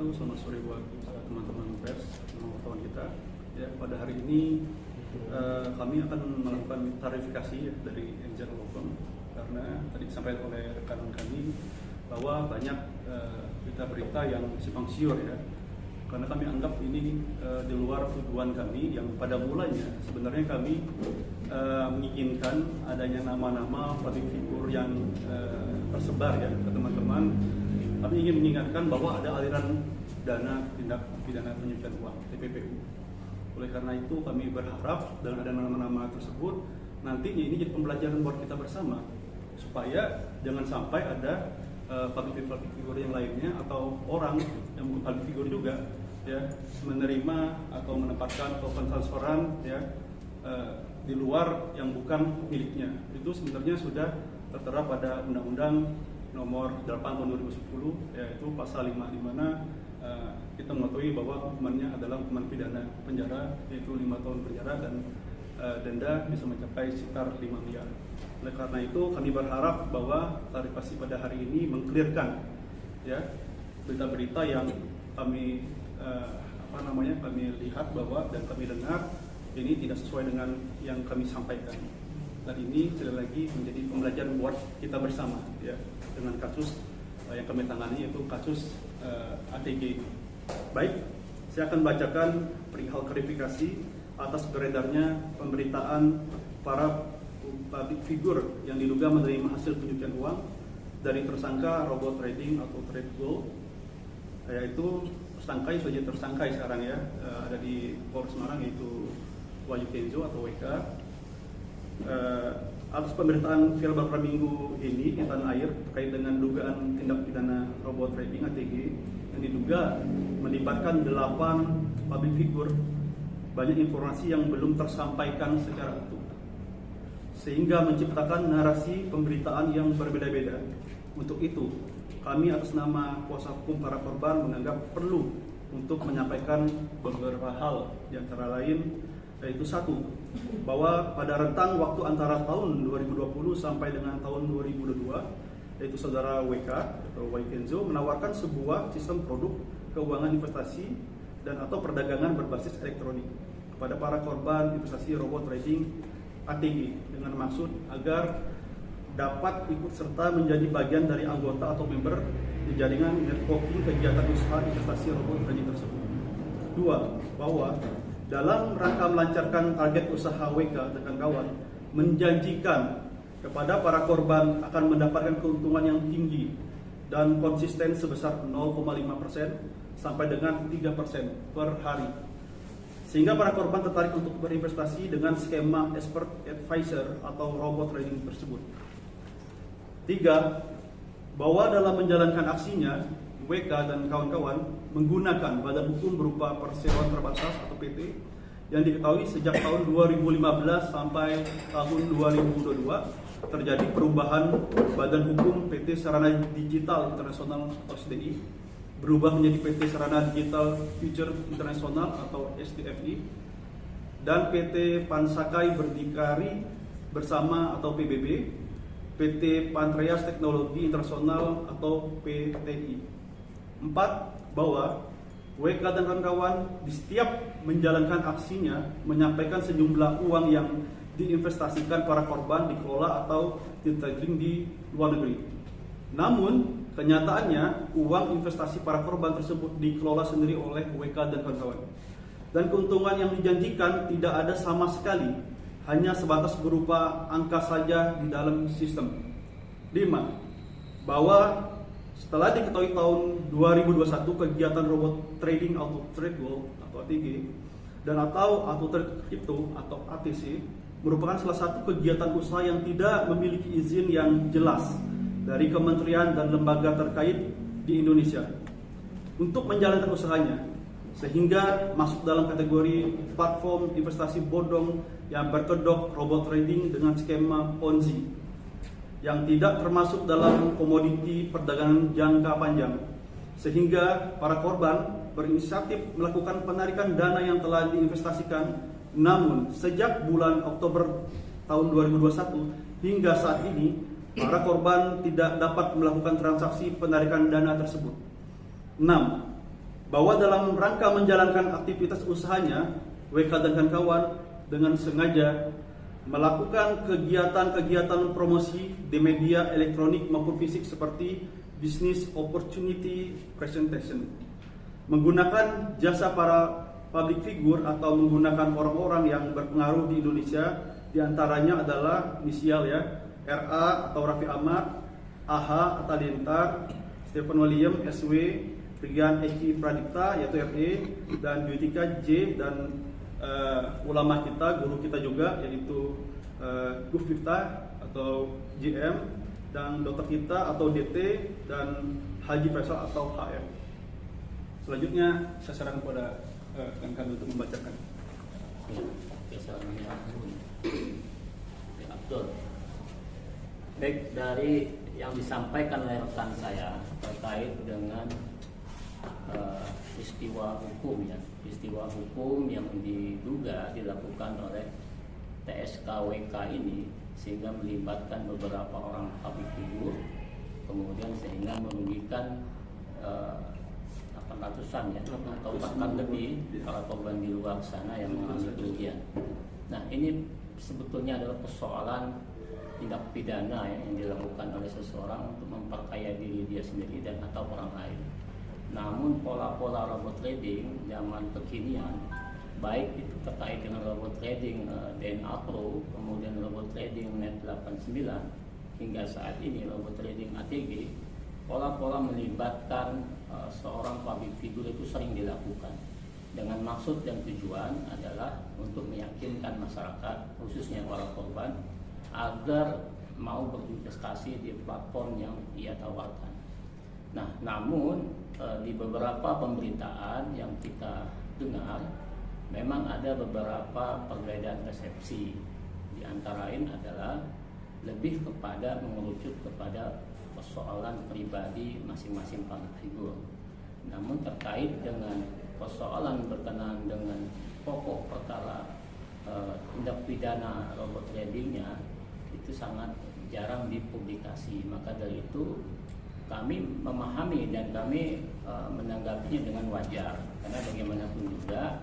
wabarakatuh. Selamat sore buat teman-teman pers, teman-teman kita. Ya, pada hari ini kami akan melakukan klarifikasi dari Angel Law Firm karena tadi disampaikan oleh rekan kami bahwa banyak berita-berita yang simpang siur ya. Karena kami anggap ini di luar tujuan kami yang pada mulanya sebenarnya kami menginginkan adanya nama-nama public figure yang tersebar ya ke teman-teman. Kami ingin mengingatkan bahwa ada aliran dana tindak pidana pencucian uang (TPPU). Oleh karena itu kami berharap dengan ada nama-nama tersebut nantinya ini jadi pembelajaran buat kita bersama supaya jangan sampai ada public figure yang lainnya atau orang yang bukan public figure juga ya menerima atau menempatkan token transferan ya di luar yang bukan miliknya. Itu sebenarnya sudah tertera pada Undang-Undang Nomor 8 Tahun 2010 yaitu pasal 5 di mana kita mengetahui bahwa hukumannya adalah hukuman pidana penjara yaitu 5 tahun penjara dan denda bisa mencapai sekitar 5 miliar. Oleh karena itu kami berharap bahwa klarifikasi pada hari ini mengklirkan ya berita-berita yang kami kami lihat bahwa dan kami dengar ini tidak sesuai dengan yang kami sampaikan. Dan ini sekali lagi menjadi pembelajaran buat kita bersama ya dengan kasus yang kami tangani yaitu kasus ATG. Baik, saya akan bacakan perihal klarifikasi atas beredarnya pemberitaan para public figure yang diduga menerima hasil pencucian uang dari tersangka robot trading atau Tradewall, yaitu tersangka sekarang ya ada di Polres Semarang yaitu Wahyu Kenzo atau WK. Atas pemberitaan viral beberapa minggu ini di tanah air terkait dengan dugaan tindak pidana robot trading ATG yang diduga melibatkan 8 public figure, banyak informasi yang belum tersampaikan secara utuh sehingga menciptakan narasi pemberitaan yang berbeda-beda. Untuk itu kami atas nama kuasa hukum para korban menganggap perlu untuk menyampaikan beberapa hal, di antara lain yaitu satu, bahwa pada rentang waktu antara tahun 2020 sampai dengan tahun 2022 yaitu saudara WK atau Wahyu Kenzo menawarkan sebuah sistem produk keuangan investasi dan atau perdagangan berbasis elektronik kepada para korban investasi robot trading ATG dengan maksud agar dapat ikut serta menjadi bagian dari anggota atau member di jaringan networking kegiatan usaha investasi robot trading tersebut. Dua, bahwa dalam rangka melancarkan target usaha WK dengan kawan menjanjikan kepada para korban akan mendapatkan keuntungan yang tinggi dan konsisten sebesar 0,5% sampai dengan 3% per hari, sehingga para korban tertarik untuk berinvestasi dengan skema expert advisor atau robot trading tersebut. Tiga, bahwa dalam menjalankan aksinya WK dan kawan-kawan menggunakan badan hukum berupa perseroan terbatas atau PT yang diketahui sejak tahun 2015 sampai tahun 2022 terjadi perubahan badan hukum PT Sarana Digital Internasional atau SDI berubah menjadi PT Sarana Digital Future Internasional atau SDFI dan PT Pansakai Berdikari Bersama atau PBB, PT Pantreas Teknologi Internasional atau PTI. 4. Bahwa WK dan kawan-kawan di setiap menjalankan aksinya menyampaikan sejumlah uang yang diinvestasikan para korban dikelola atau ditrading di luar negeri. Namun kenyataannya uang investasi para korban tersebut dikelola sendiri oleh WK dan kawan-kawan. Dan keuntungan yang dijanjikan tidak ada sama sekali, hanya sebatas berupa angka saja di dalam sistem. 5. Bahwa setelah diketahui tahun 2021 kegiatan robot trading atau Tradewall atau ATG dan atau trade crypto atau ATC merupakan salah satu kegiatan usaha yang tidak memiliki izin yang jelas dari kementerian dan lembaga terkait di Indonesia untuk menjalankan usahanya, sehingga masuk dalam kategori platform investasi bodong yang berkedok robot trading dengan skema Ponzi yang tidak termasuk dalam komoditi perdagangan jangka panjang, sehingga para korban berinisiatif melakukan penarikan dana yang telah diinvestasikan. Namun sejak bulan Oktober tahun 2021 hingga saat ini para korban tidak dapat melakukan transaksi penarikan dana tersebut. 6. bahwa dalam rangka menjalankan aktivitas usahanya, WK dan kawan dengan sengaja melakukan kegiatan-kegiatan promosi di media elektronik maupun fisik seperti business opportunity presentation, menggunakan jasa para public figure atau menggunakan orang-orang yang berpengaruh di Indonesia, diantaranya adalah inisial ya, RA atau Raffi Ahmad, AH atau Lintar, Stephen William SW, Rian Eki Pradipta yaitu RE, dan Yutika J, dan ulama kita, guru kita juga yaitu Gus Miftah atau JM, dan dokter kita atau DT, dan Haji Faisal atau HF. Selanjutnya saya sarankan kepada rekan kami untuk membacakan. Abdul. Baik, dari yang disampaikan oleh rekan saya terkait dengan peristiwa hukum yang diduga dilakukan oleh TSKWK ini, sehingga melibatkan beberapa orang public figure, kemudian sehingga merugikan 800-an ya, atau bahkan lebih para korban di luar sana yang mengalami kerugian. Nah, ini sebetulnya adalah persoalan tindak pidana ya, yang dilakukan oleh seseorang untuk memperkaya diri dia sendiri dan atau orang lain. Namun pola-pola robot trading zaman kekinian, baik itu terkait dengan robot trading DNA Pro, kemudian robot trading Net89, hingga saat ini robot trading ATG, pola-pola melibatkan seorang public figure itu sering dilakukan dengan maksud dan tujuan adalah untuk meyakinkan masyarakat, khususnya para korban, agar mau berinvestasi di platform yang ia tawarkan. Nah, namun di beberapa pemberitaan yang kita dengar, memang ada beberapa perbedaan persepsi. Di antara lain adalah lebih kepada mengerucut kepada persoalan pribadi masing-masing public figure. Namun terkait dengan persoalan berkenaan dengan pokok perkara tindak pidana robot tradingnya, itu sangat jarang dipublikasi. Maka dari itu kami memahami dan kami menanggapinya dengan wajar, karena bagaimanapun juga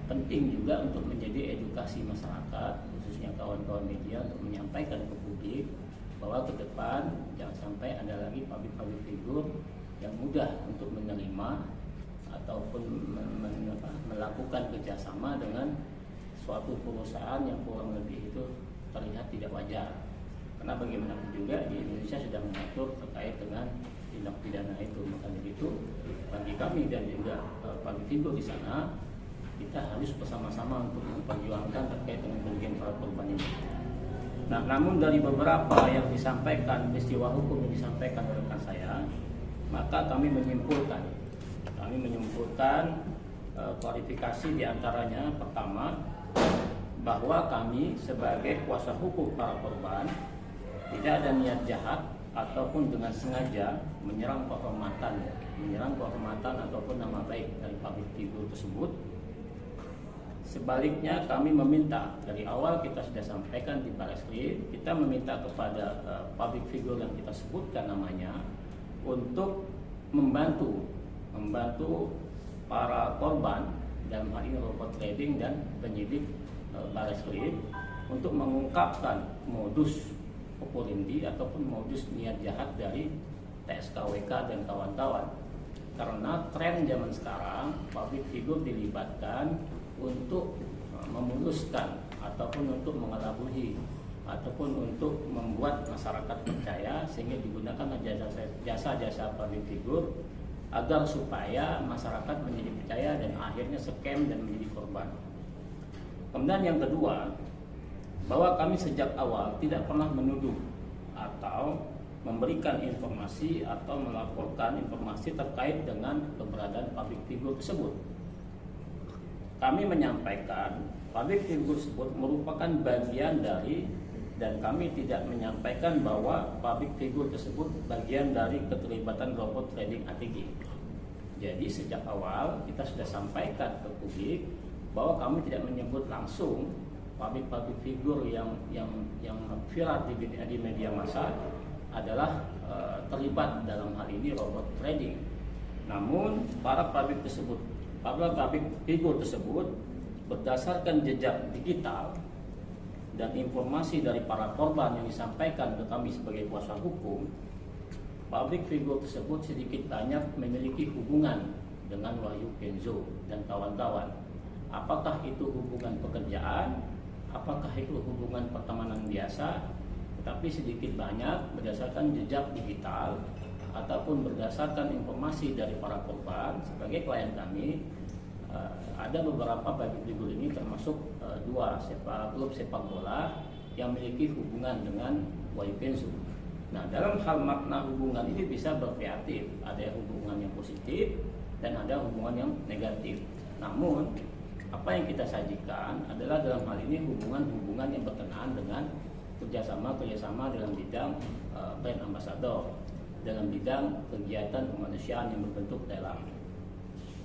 penting juga untuk menjadi edukasi masyarakat, khususnya kawan-kawan media, untuk menyampaikan ke publik bahwa ke depan jangan sampai ada lagi public figure yang mudah untuk menerima ataupun melakukan kerjasama dengan suatu perusahaan yang kurang lebih itu terlihat tidak wajar. Karena bagaimanapun juga di Indonesia sudah mengatur terkait dengan tindak pidana itu. Maka dari itu bagi kami dan juga public figure di sana, kita harus bersama-sama untuk memperjuangkan terkait dengan kerugian para korban ini. Nah, namun dari beberapa yang disampaikan, peristiwa hukum yang disampaikan oleh rekan saya, maka kami menyimpulkan klarifikasi diantaranya, pertama, bahwa kami sebagai kuasa hukum para korban tidak ada niat jahat ataupun dengan sengaja menyerang kehormatan ataupun nama baik dari public figure tersebut. Sebaliknya kami meminta, dari awal kita sudah sampaikan di Barreskrim, kita meminta kepada public figure yang kita sebutkan namanya untuk membantu para korban dalam hal ini robot trading dan penyidik Barreskrim untuk mengungkapkan modus operandi ataupun modus niat jahat dari TSKWK dan kawan-kawan. Karena tren zaman sekarang public figure dilibatkan untuk memuluskan ataupun untuk mengelabui ataupun untuk membuat masyarakat percaya, sehingga digunakan jasa-jasa public figure agar supaya masyarakat menjadi percaya dan akhirnya scam dan menjadi korban. Kemudian yang kedua, bahwa kami sejak awal tidak pernah menuduh atau memberikan informasi atau melaporkan informasi terkait dengan keberadaan public figure tersebut. Kami menyampaikan public figure tersebut merupakan bagian dari, dan kami tidak menyampaikan bahwa public figure tersebut bagian dari keterlibatan robot trading ATG. Jadi sejak awal kita sudah sampaikan ke publik bahwa kami tidak menyebut langsung public figure yang viral di media massa adalah terlibat dalam hal ini robot trading. Namun para public figure tersebut berdasarkan jejak digital dan informasi dari para korban yang disampaikan ke kami sebagai kuasa hukum, public figure tersebut sedikit banyak memiliki hubungan dengan Wahyu Kenzo dan kawan-kawan. Apakah itu hubungan pekerjaan, apakah itu hubungan pertemanan biasa, tetapi sedikit banyak berdasarkan jejak digital ataupun berdasarkan informasi dari para korban sebagai klien kami, ada beberapa public figure ini termasuk dua klub sepak bola yang memiliki hubungan dengan Wahyu Kenzo. Nah, dalam hal makna hubungan ini bisa bervariatif, ada hubungan yang positif dan ada hubungan yang negatif. Namun apa yang kita sajikan adalah dalam hal ini hubungan-hubungan yang berkenaan dengan kerjasama dalam bidang brand ambassador, dalam bidang kegiatan kemanusiaan yang berbentuk lelang.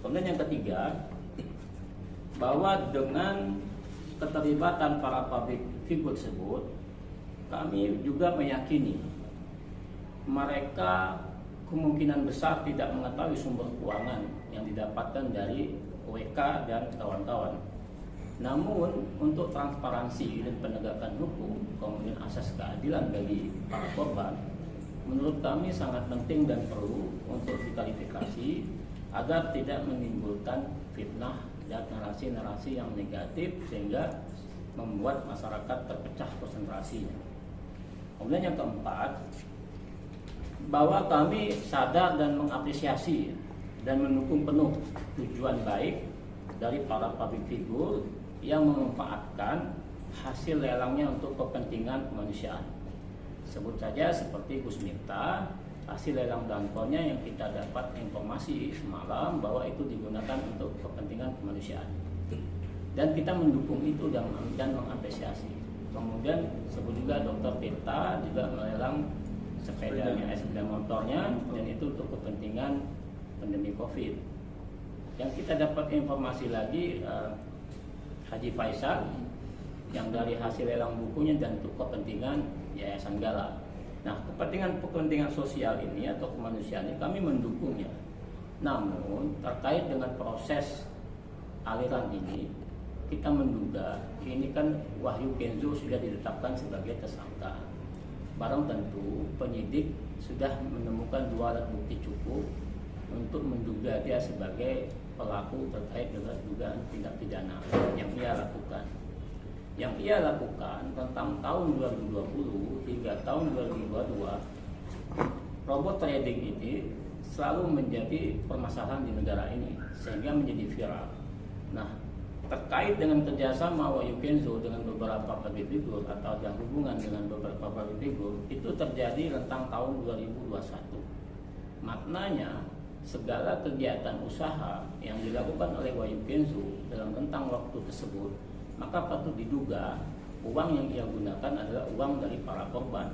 Kemudian yang ketiga, bahwa dengan keterlibatan para public figure tersebut, kami juga meyakini mereka kemungkinan besar tidak mengetahui sumber keuangan yang didapatkan dari WK dan kawan-kawan. Namun untuk transparansi dan penegakan hukum, kemudian asas keadilan bagi para korban, menurut kami sangat penting dan perlu untuk diklarifikasi agar tidak menimbulkan fitnah dan narasi-narasi yang negatif sehingga membuat masyarakat terpecah konsentrasinya. Kemudian yang keempat, bahwa kami sadar dan mengapresiasi dan mendukung penuh tujuan baik dari para public figure yang memanfaatkan hasil lelangnya untuk kepentingan kemanusiaan. Sebut saja seperti Gus Miftah, hasil lelang danponnya yang kita dapat informasi semalam bahwa itu digunakan untuk kepentingan kemanusiaan. Dan kita mendukung itu dan mengapresiasi. Kemudian sebut juga Dr. Tirta juga melelang sepeda motornya dan itu untuk kepentingan pandemi COVID. Yang kita dapat informasi lagi Haji Faisal yang dari hasil lelang bukunya dan untuk kepentingan Yayasan Gala. Nah, kepentingan sosial ini atau kemanusiaan ini kami mendukungnya. Namun terkait dengan proses aliran ini, kita menduga ini kan Wahyu Kenzo sudah ditetapkan sebagai tersangka. Barang tentu penyidik sudah menemukan 2 alat bukti cukup untuk menduga dia sebagai pelaku terkait dengan dugaan tindak pidana yang ia lakukan. Yang ia lakukan tentang tahun 2020 hingga tahun 2022, robot trading ini selalu menjadi permasalahan di negara ini sehingga menjadi viral. Nah, terkait dengan kerjasama Wahyu Kenzo dengan beberapa public figure atau ada hubungan dengan beberapa public figure itu terjadi rentang tahun 2021. Maknanya segala kegiatan usaha yang dilakukan oleh Wahyu Kenzo dalam rentang waktu tersebut, maka patut diduga uang yang ia gunakan adalah uang dari para korban.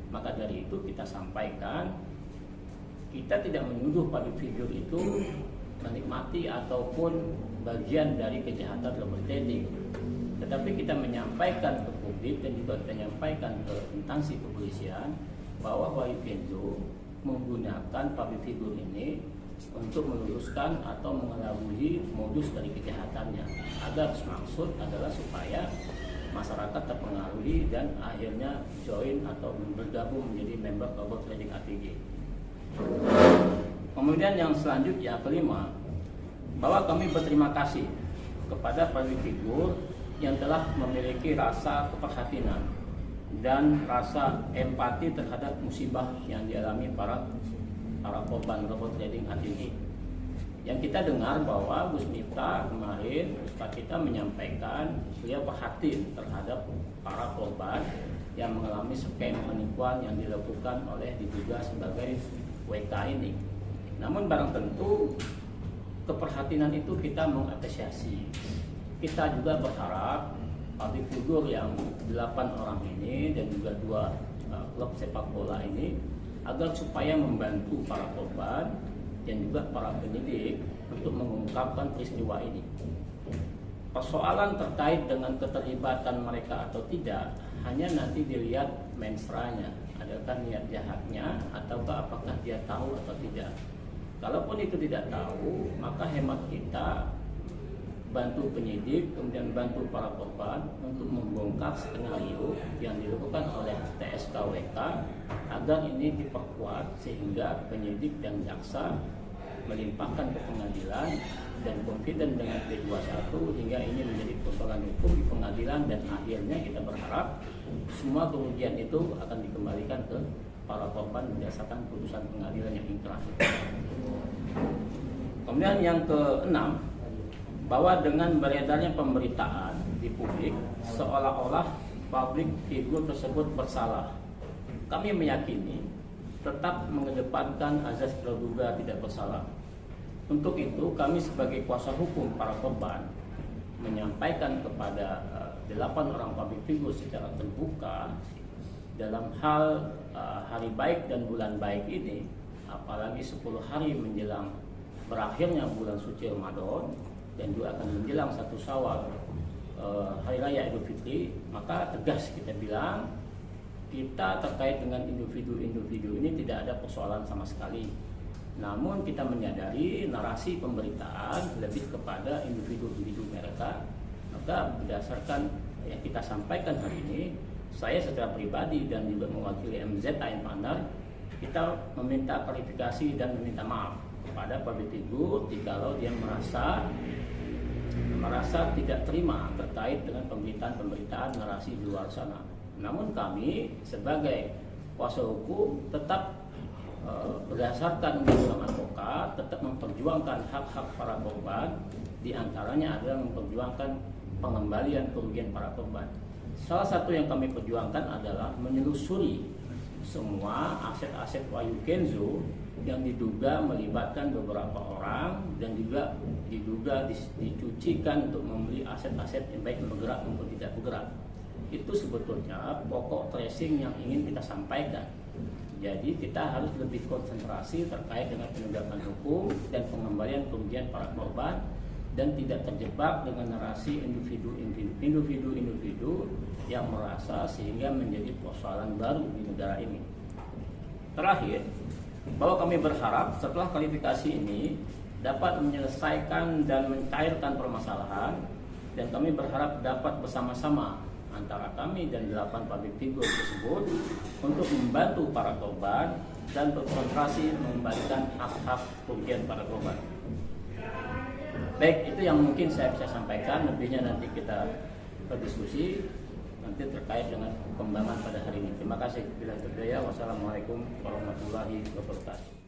Maka dari itu kita sampaikan, kita tidak menuduh public figure itu menikmati ataupun bagian dari kejahatan robot trading, tetapi kita menyampaikan ke publik dan juga kita menyampaikan ke instansi kepolisian bahwa Wahyu Kenzo menggunakan public figure ini untuk meluruskan atau mengelabui modus dari kejahatannya, agar maksud adalah supaya masyarakat terpengaruhi dan akhirnya join atau bergabung menjadi member robot trading ATG. Kemudian yang selanjutnya kelima, bahwa kami berterima kasih kepada public figure yang telah memiliki rasa keprihatinan dan rasa empati terhadap musibah yang dialami para korban robot trading ATG. Yang kita dengar bahwa Gus Miftah kemarin Ustaz kita menyampaikan beliau perhatian terhadap para korban yang mengalami skema penipuan yang dilakukan oleh diduga sebagai WK ini. Namun barang tentu keperhatian itu kita mengapresiasi. Kita juga berharap public figure yang 8 orang ini dan juga 2 klub sepak bola ini agar supaya membantu para korban dan juga para penyidik untuk mengungkapkan peristiwa ini. Persoalan terkait dengan keterlibatan mereka atau tidak hanya nanti dilihat mensranya, adakah niat jahatnya ataukah apakah dia tahu atau tidak. Kalaupun itu tidak tahu, maka hemat kita bantu penyidik, kemudian bantu para korban untuk membongkar skenario yang dilakukan oleh TSKWK agar ini diperkuat sehingga penyidik dan jaksa melimpahkan ke pengadilan dan confident dengan P21 hingga ini menjadi persoalan hukum di pengadilan, dan akhirnya kita berharap semua kerugian itu akan dikembalikan ke para korban berdasarkan putusan pengadilan yang inkrah. Kemudian yang keenam, bahwa dengan beredarnya pemberitaan di publik seolah-olah publik figur tersebut bersalah. Kami meyakini tetap mengedepankan azas praduga tidak bersalah. Untuk itu kami sebagai kuasa hukum para korban menyampaikan kepada 8 orang public figure secara terbuka dalam hal hari baik dan bulan baik ini, apalagi 10 hari menjelang berakhirnya bulan suci Ramadan dan juga akan menjelang 1 Syawal, hari raya Idul Fitri, maka tegas kita bilang kita terkait dengan individu-individu ini tidak ada persoalan sama sekali. Namun kita menyadari narasi pemberitaan lebih kepada individu-individu mereka. Maka berdasarkan yang kita sampaikan hari ini, saya secara pribadi dan juga mewakili MZ Time Partner, kita meminta klarifikasi dan meminta maaf kepada public figure jikalau dia merasa tidak terima terkait dengan pemberitaan narasi di luar sana. Namun kami sebagai kuasa hukum tetap berdasarkan undang-undang advokat tetap memperjuangkan hak-hak para korban, diantaranya adalah memperjuangkan pengembalian kerugian para korban. Salah satu yang kami perjuangkan adalah menelusuri semua aset-aset Wahyu Kenzo yang diduga melibatkan beberapa orang dan juga diduga dicucikan untuk membeli aset-aset yang baik bergerak maupun tidak bergerak. Itu sebetulnya pokok tracing yang ingin kita sampaikan. Jadi kita harus lebih konsentrasi terkait dengan penegakan hukum dan pengembalian kerugian para korban dan tidak terjebak dengan narasi individu yang merasa sehingga menjadi persoalan baru di negara ini. Terakhir, bahwa kami berharap setelah klarifikasi ini dapat menyelesaikan dan mencairkan permasalahan, dan kami berharap dapat bersama-sama antara kami dan 8 public figure tersebut untuk membantu para korban dan berkonsentrasi mengembalikan hak-hak kerugian para korban. Baik, itu yang mungkin saya bisa sampaikan. Lebihnya nanti kita berdiskusi nanti terkait dengan perkembangan pada hari ini. Terima kasih. Wassalamualaikum warahmatullahi wabarakatuh.